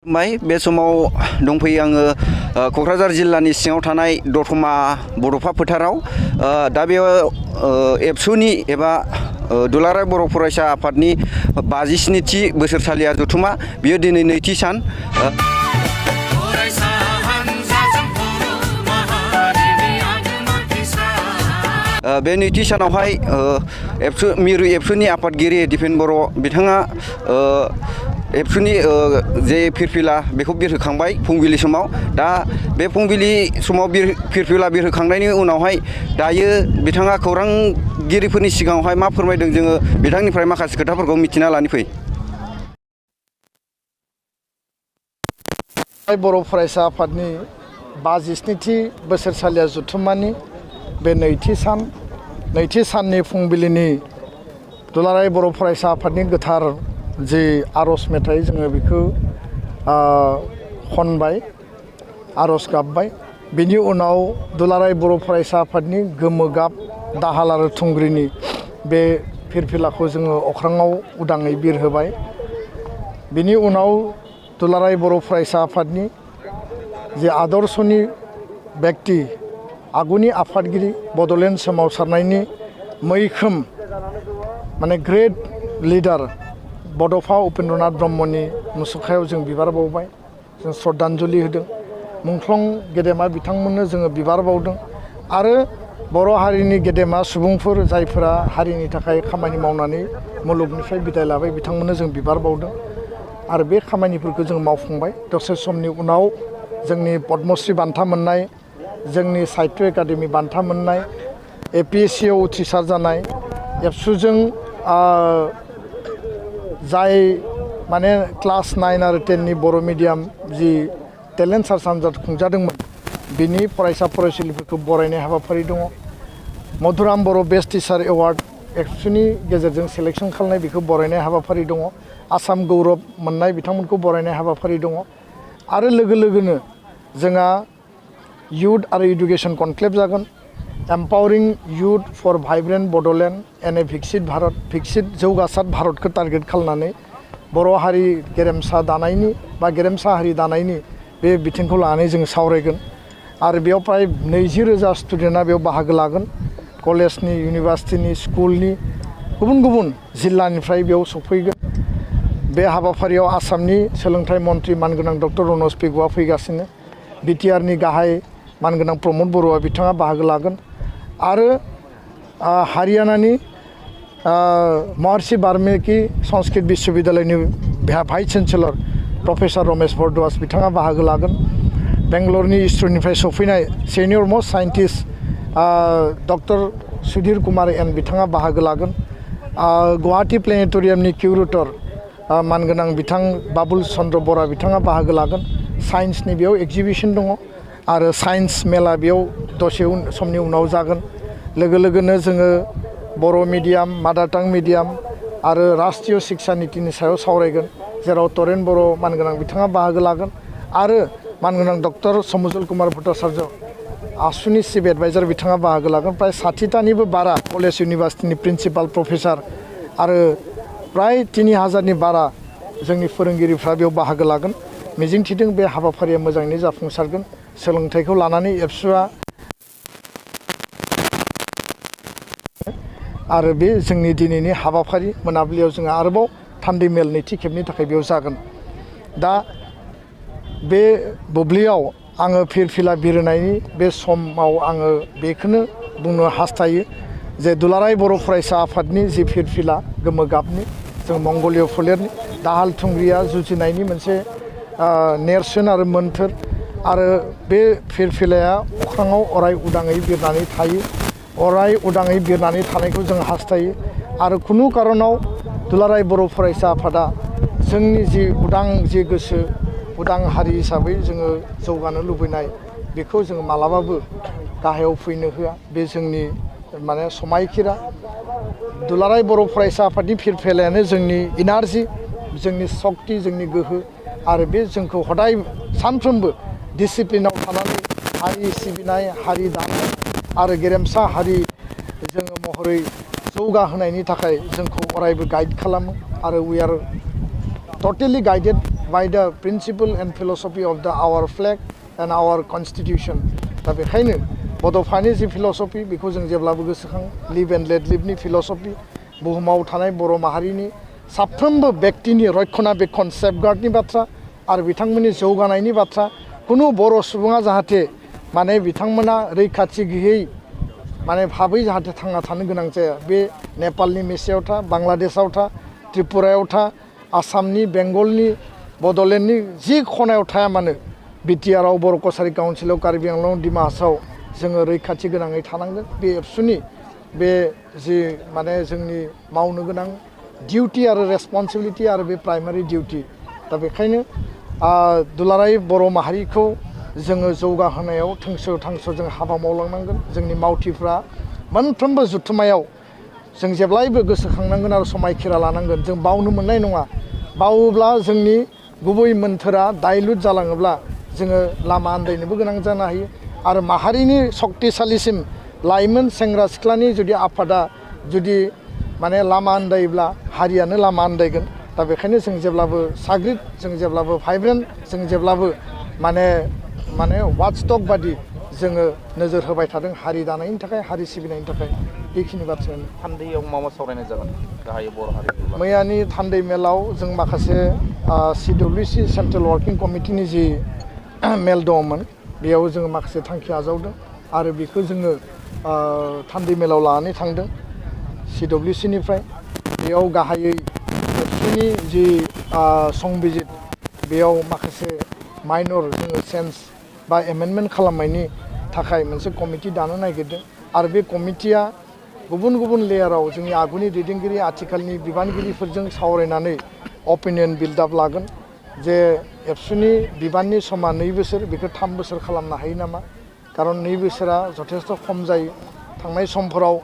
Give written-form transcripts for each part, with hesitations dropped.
बे समाव दंफैयो आङो क'क्राझार जिल्लानि सिङाव थानाय दतमा बड'फा फोथाराव दा बेयाव एबसुनि एबा दुलाराय बर' फरायसा आफादनि 57थि बोसोरसालिया जथुमा बियो दिनै नैथि सान। बे नैथि सानावहाय मिरु एबसुनि आफादगिरि दिपेन बर' बिथाङा एबसुनि जे फिरफिला बेखौ बिरहोखांबाय फुंबिलि समाव। दा बे फुंबिलि समाव फिरफिला बिरहोखांनायनि उनावहाय दायो बिथाङा खौरांगिरिफोरनि सिगाङावहाय मा फोरमायदों जोङो बिथांनिफ्राय माखासे खोथाफोरखौ मिथिना लानि फै। बर' फरायसा आफादनि 57थि बोसोरसालिया जथुम्मानि बे नैथि साननि फुंबिलिनि दुलाराय बर' फरायसा आफादनि गोथार जि आर'ज मेथाइ जोङो बेखौ खनबाय, आर'ज गाबबाय। बिनि उनाव दुलाराय बर' फरायसा आफादनि गोमो गाब दाहाल आरो थुंग्रिनि बे फिरफिलाखौ जोङो अख्राङाव उदाङै बिरहोबाय। बिनि उनाव दुलाराय बर' फरायसा आफादनि जे आदर्शनि बेक्ति आगुनि आफादगिरि बड'लेण्ड सोमावसारनायनि मैखोम माने ग्रेट लिडार बड'फा उपेन्द्रनाथ ब्रह्मनि मुसुखायाव जों बिबार बावबाय, जों श्रद्धांजलि होदों। मुंख्लं गेदेमा बिथांमोननो जोङो बिबार बावदों आरो बर' हारिनि गेदेमा सुबुंफोर जायफोरा हारिनि थाखाय खामानि मावनानै मुलुगनिफ्राय बिदाय लाबाय बिथांमोननो जों बिबार बावदों आरो बे खामानिफोरखौ जों मावफुंबाय। दसे समनि उनाव जोंनि पद्मश्री बान्था मोननाय, जोंनि साहित्य एकाडेमि बान्था मोननाय, APSCआव उथ्रिसार जानाय, एबसुजों जाय माने क्लास 9 आरो 10नि बर' मिडियाम जि टेलेन्ट सार्च आनजाद खुंजादोंमोन बिनि फरायसा फरायसुलिफोरखौ बरायनाय हाबाफारि दङ। मधुराम बर' बेस्ट टिचार एवार्ड एबसुनि गेजेरजों सेलेक्सन खालामनाय बेखौ बरायनाय हाबाफारि दङ। आसाम गौरब मोननाय बिथांमोनखौ बरायनाय हाबाफारि दङ आरो लोगोनो जोंहा युथ आरो इडुकेसन कनक्लेभ जागोन। Empowering youth for vibrant Bodoland and a भिकसित जौगासार भारतखौ टारगेट खालामनानै बर' हारि गेरेमसा दानायनि बा गेरेमसा हारि दानायनि बे बिथिंखौ लानानै जों सावरायगोन आरो बेयाव प्राय 20,000 स्टुडेन्टआ बेयाव बाहागो लागोन। कलेजनि, इउनिभार्सिटिनि, स्कुलनि, गुबुन जिल्लानिफ्राय बेयाव सफैगोन। बे हाबाफारियाव आसामनि सोलोंथाइ मन्थ्रि मानगोनां डक्टर रनज पेगुआ फैगासिनो, बिटिआरनि गाहाय मानगोनां प्रमद बर'आ बिथाङा बाहागो लागोन आरो हारियानानि महर्षि वाल्मीकि संस्कृत विश्वविद्यालयनि vice chancellor professor Ramesh Bhardwaj बिथाङा बाहागो लागोन। बेंगलरनि इसर'निफ्राय सफैनाय senior most scientist doctor Sudhir Kumar N बिथाङा बाहागो लागोन। गुवाहाटी प्लेनेटरियामनि किउरेटर मानगोनां बिथां बाबुल चन्द्र बरा बिथाङा बाहागो लागोन। साइन्सनि बेयाव एक्जिबिसन दङ आरो साइन्स मेला बेयाव दसे समनि उनाव जागोन। लोगोनो जोङो बर' मिडियाम, मादार टां मिडियाम आरो राष्ट्रीय शिक्षा नीतिनि सायाव सावरायगोन, जेराव तरेन बर' मानगोनां बिथाङा बाहागो लागोन आरो मानगोनां डक्टर समुजुल कुमार भट्टाचार्य आबसुनि चिफ एडभाइजार बिथाङा बाहागो लागोन। प्राय 60टानिबो बारा कलेज इउनिभार्सिटिनि प्रिन्सिपाल प्रफेसार आरो प्राय 3000नि बारा जोंनि फोरोंगिरिफ्रा बेयाव बाहागो लागोन। मिजिंथिदों बे हाबाफारिया मोजाङैनो जाफुंसारगोन। सोलोंथाइखौ लानानै एबसुआ आरो बे जोंनि दिनैनि हाबाफारि मोनाबिलियाव जोङो आरोबाव थान्दै मेल नैथि खेबनि थाखाय बेयाव जागोन। दा बे बुब्लियाव आङो फिरफिला बिरहोनायनि बे समाव आङो बेखौनो बुंनो हास्थायो जे दुलाराय बर' फरायसा आफादनि जि फिरफिला गोमो गाबनि जों मंगलीय फोलेरनि दाहाल थुंग्रिया जुजिनायनि मोनसे नेरसोन आरो मोन्थोर आरो बे फिरफिलाया अख्राङाव अराय उदाङै बिरनानै थायो। अराय उदाङै बिरनानै थानायखौ जों हास्थायो आरो खुनु कारनाव दुलाराय बर' फरायसा आफादा जोंनि जि उदां जि गोसो उदां हारि हिसाबै जोङो जौगानो लुबैनाय बेखौ जोङो मालाबाबो गाहायाव फैनो होआ। बे जोंनि माने समायखिरा। दुलाराय बर' फरायसा आफादनि फिरफिलायानो जोंनि इनार्जि, जोंनि सक्ति, जोंनि गोहो आरो बे जोंखौ हदाय सानफ्रोमबो डिसिप्लिनाव थानानै हारि सिबिनाय, हारि दानाय आरो गेरेमसा हारि जोङो महरै जौगाहोनायनि थाखाय जोंखौ अरायबो गाइड खालामो आरो वी आर टटेलि guided by the principle and philosophy of our flag and our constitution. दा बेखायनो बड'फानि जि फिल'सफि बेखौ जों जेब्लाबो गोसोखां लिभ एन्ड लेट लिभनि फिल'सफि बुहुमाव थानाय बर' माहारिनि साफ्रोमबो व्यक्तिनि रक्षणाबेक्षण सेफगार्डनि बाथ्रा आरो बिथांमोननि जौगानायनि बाथ्रा कुनु बर' सुबुङा जाहाथे माने बिथांमोना रैखाथि गैयै माने भाबै जाहाथे थांना थानो गोनां जाया बे नेपालनि मेसेयाव था बांलादेशआव था त्रिपुरायाव था आसामनि बेंगलनि बड'लेण्डनि जि खनायाव थाया मानो बिटिआरआव बर' कसारि काउन्सिलाव कार्बि आंलं डिमा हासाव जोङो रैखाथि गोनाङै थानांगोन बे एबसुनि बे जि माने जोंनि मावनो गोनां डिउटि आरो रेसपन्सिबिलिटि आरो बे प्राइमारि डिउटि दा बेखायनो दुलाराय बर' माहारिखौ जोङो जौगाहोनायाव थोंसो थांसो जों हाबा मावलांनांगोन जोंनि मावथिफ्रा मोनफ्रोमबो जुथुमायाव जों जेब्लायबो गोसोखांनांगोन आरो समायखिरा लानांगोन जों बावनो मोननाय नङा बावोब्ला जोंनि गुबै मोन्थोरा दाइलुट जालाङोब्ला जोङो लामा आन्दायनोबो गोनां जानो हायो आरो माहारिनि सक्तिशालिसिम लाइमोन सेंग्रा सिख्लानि जुदि आफादा जुदि माने लामा आन्दायोब्ला हारियानो लामा आन्दायगोन दा बेखायनो जों जेब्लाबो साग्रिद जों जेब्लाबो भाइब्रेन्ट जों जेब्लाबो माने वाचडग बादि जोङो नोजोर होबाय थादों हारि दानायनि थाखाय हारि सिबिनायनि थाखाय बेखिनि बाथ्रायानो थान्दैयाव मा मा सावरायनाय जागोन गाहायै बर' हारिनि मैयानि थान्दै मेलाव जों माखासे CWC सेन्ट्रेल वार्किं कमिटिनि जि मेल दङमोन बेयाव जोङो माखासे थांखि आजावदों आरो बेखौ जोङो थान्दै मेलाव लानानै थांदों CWCनिफ्राय बेयाव गाहायै एबसुनि जि संबिजित बेयाव माखासे माइनर जोङो चेन्ज बा एमेन्डमेन्ट खालामनायनि थाखाय मोनसे कमिटि दानो नागिरदों आरो बे कमिटिया गुबुन गुबुन लेयाराव जोंनि आगुनि दैदेनगिरि आथिखालनि बिबानगिरिफोरजों सावरायनानै अपिनियन बिल्डआप लागोन जे एबसुनि बिबाननि समा 2 बोसोर बेखौ 3 बोसोर खालामनो हायो नामा खारन 2 बोसोरा जथेस्थ खम जायो थांनाय समफोराव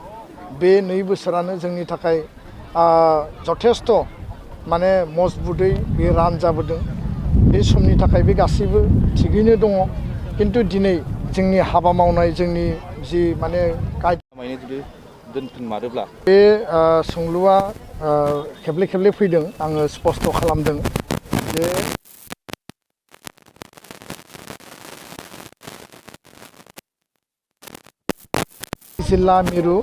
बे 2 बोसोरानो जोंनि थाखाय जथेस्थ माने मजबुतै बे रान जाबोदों बे समनि थाखाय बे गासैबो थिगैनो दङ किन्तु दिनै जोंनि हाबा मावनाय जोंनि जि माने दोनफिनमारोब्ला बे सोंलुआ खेबले खेबले फैदों आङो स्पष्ट खालामदों जे जिल्ला मिरु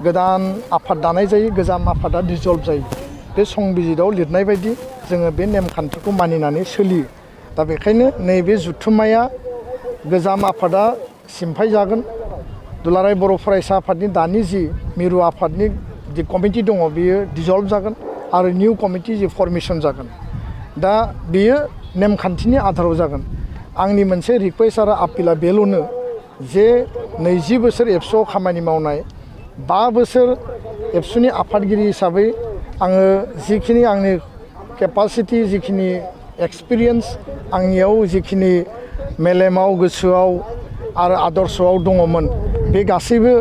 गोदान आफाद दानाय जायो गोजाम आफादा डिजल्भ जायो बे संबिजितआव लिरनाय बायदि जोङो बे नेमखान्थिखौ मानिनानै सोलियो दा बेखायनो नैबे जुथुम्माया गोजाम आफादा सिमफाय जागोन दुलाराय बर' फरायसा आफादनि दानि जि मिरु आफादनि जि कमिटि दङ बेयो डिजल्भ जागोन आरो निउ कमिटि जि फर्मेसन जागोन दा बेयो नेमखान्थिनि आधाराव जागोन आंनि मोनसे रिक्वेस्ट आरो आपिला बेल'नो जे 20 बोसोर एबसुआव खामानि मावनाय 5 बोसोर एबसुनि आफादगिरि हिसाबै आङो जिखिनि आंनि केपासिटि जिखिनि एक्सपिरियेन्स आंनियाव जिखिनि मेलेमाव गोसोआव आरो आदर्शआव दङमोन बे गासैबो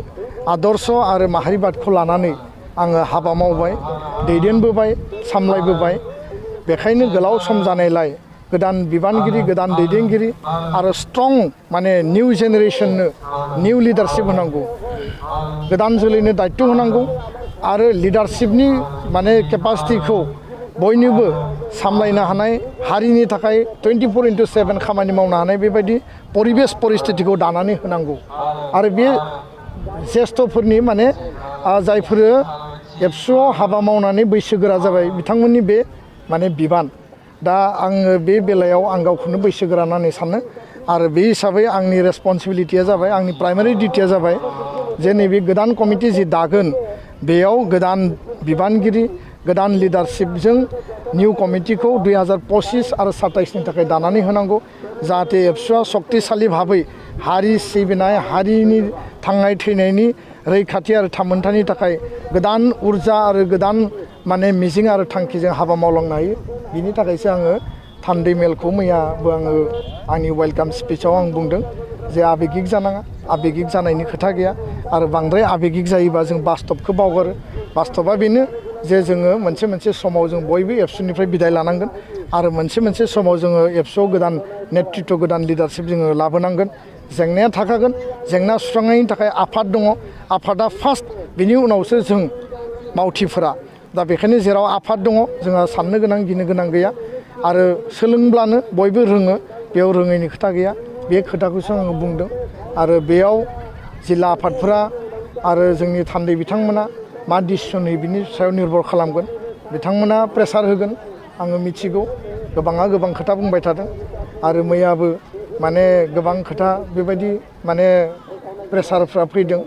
आदर्श आरो माहारिबादखौ लानानै आङो हाबा मावबाय दैदेनबोबाय सामलायबोबाय बेखायनो गोलाव सम जानायलाय गोदान बिबानगिरि गोदान दैदेनगिरि आरो स्ट्रं माने निउ जेनेरेशननो निउ लिडारशिप होनांगौ गोदान जोलैनो दायित्व होनांगौ आरो लिडारशिपनि माने केपासिटिखौ बयनिबो सामलायनो हानाय हारिनि थाखाय 24/7 खामानि मावनो हानाय बेबायदि परिबेस परिस्थितिखौ दानानै होनांगौ आरो बे ज्येष्ठफोरनि माने जायफोरो एबसुआव हाबा मावनानै बैसोगोरा जाबाय बिथांमोननि बे माने बिबान दा आङो बे बेलायाव आं गावखौनो बैसोगोरा होननानै सानो आरो बे हिसाबै आंनि रेसपन्सिबिलिटिया जाबाय आंनि प्राइमारि डिउटिया जाबाय जे नैबे गोदान कमिटि जि दागोन बेयाव गोदान बिबानगिरि गोदान लिडारशिपजों निउ कमिटिखौ 2025 आरो 27 नि थाखाय दानानै होनांगौ जाहाथे एबसुआ सक्तिशालि भाबै हारि सिबिनाय हारिनि थांनाय थैनायनि रैखाथि आरो थामोन्थानि थाखाय गोदान उर्जा आरो गोदान माने मिजिं आरो थांखिजों हाबा मावलांनो हायो बिनि थाखायसो आङो थान्दै मेलखौ मैयाबो आङो आंनि वेलकाम स्पिचाव आं बुंदों जे आबेगिक जानाङा आबेगिक जानायनि खोथा गैया आरो बांद्राय आबेगिक जायोबा जों बास्तबखौ बावगारो बास्तबा बेनो जे जोङो मोनसे समाव जों बयबो एबसुनिफ्राय बिदाय लानांगोन आरो मोनसे समाव जोङो एबसुआव गोदान नेतृत्व गोदान लिडारशिप जोङो लाबोनांगोन जेंनाया थाखागोन जेंना सुस्रांनायनि थाखाय आफाद दङ आफादा फार्स्ट बिनि उनावसो जों मावथिफोरा दा बेखायनो जेराव आफाद दङ जोंहा साननो गोनां गिनो गोनां गैया आरो सोलोंब्लानो बयबो रोङो बेयाव रोङैनि खोथा गैया बे खोथाखौसो आङो बुंदों आरो बेयाव जिल्ला आफादफोरा आरो जोंनि थान्दै बिथांमोना मा डिसिसन होयो बिनि सायाव निर्भर खालामगोन बिथांमोना प्रेसार होगोन आङो मिथिगौ गोबाङा गोबां खोथा बुंबाय थादों आरो मैयाबो माने गोबां खोथा बेबायदि माने प्रेसारफ्रा फैदों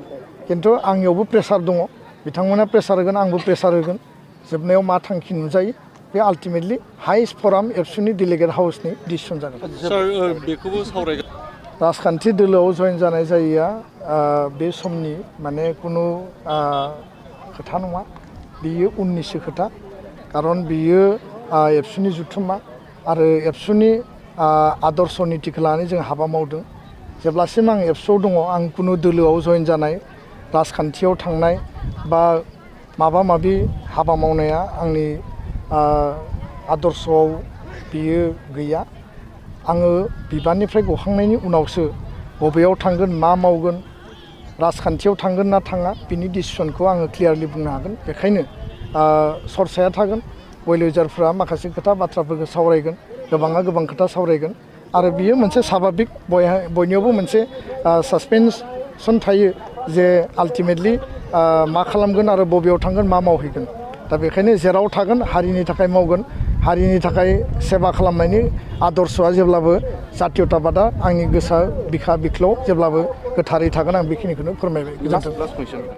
खिन्थु आंनियावबो प्रेसार दङ बिथांमोना प्रेसार होगोन आंबो प्रेसार होगोन जोबनायाव मा थांखि नुजायो बे आल्टिमेटलि हाइस्ट फराम एबसुनि डेलिगेट हाउसनि डिसिसन जागोन सार बेखौबो सावरायगोन राजखान्थि दोलोआव जयेन जानाय जायैया बे समनि माने खुनु खोथा नङा बियो उननिसो खोथा खारन बियो एबसुनि जुथुम्मा आरो एबसुनि आदर्श नितिखौ लानानै जों हाबा मावदों जेब्लासिम आं एबसुआव दङ आं खुनु दोलोआव जयेन जानाय राजखान्थियाव थांनाय बा माबा माबि हाबा मावनाया आंनि आदर्शआव बियो गैया आङो बिबाननिफ्राय गखांनायनि उनावसो बबेयाव थांगोन मा मावगोन राजखान्थियाव थांगोन ना थाङा बिनि डिसिसनखौ आङो क्लियारलि बुंनो हागोन बेखायनो सरसाया थागोन वेलविजारफ्रा माखासे खोथा बाथ्राफोरखौ सावरायगोन गोबाङा गोबां खोथा सावरायगोन आरो बियो मोनसे स्वाभाबिक बयनियावबो मोनसे सासपेन्सन थायो जे आल्टिमेटलि मा खालामगोन आरो बबेयाव थांगोन मा मावहैगोन दा बेखायनो जेराव थागोन हारिनि थाखाय मावगोन हारिनि थाखाय सेबा खालामनायनि आदर्शआ जेब्लाबो जातीयताबादा आंनि गोसोआ बिखा बिख्लोआव जेब्लाबो गोथारै थागोन आं बेखिनिखौनो फोरमायबाय गोजोन्थों।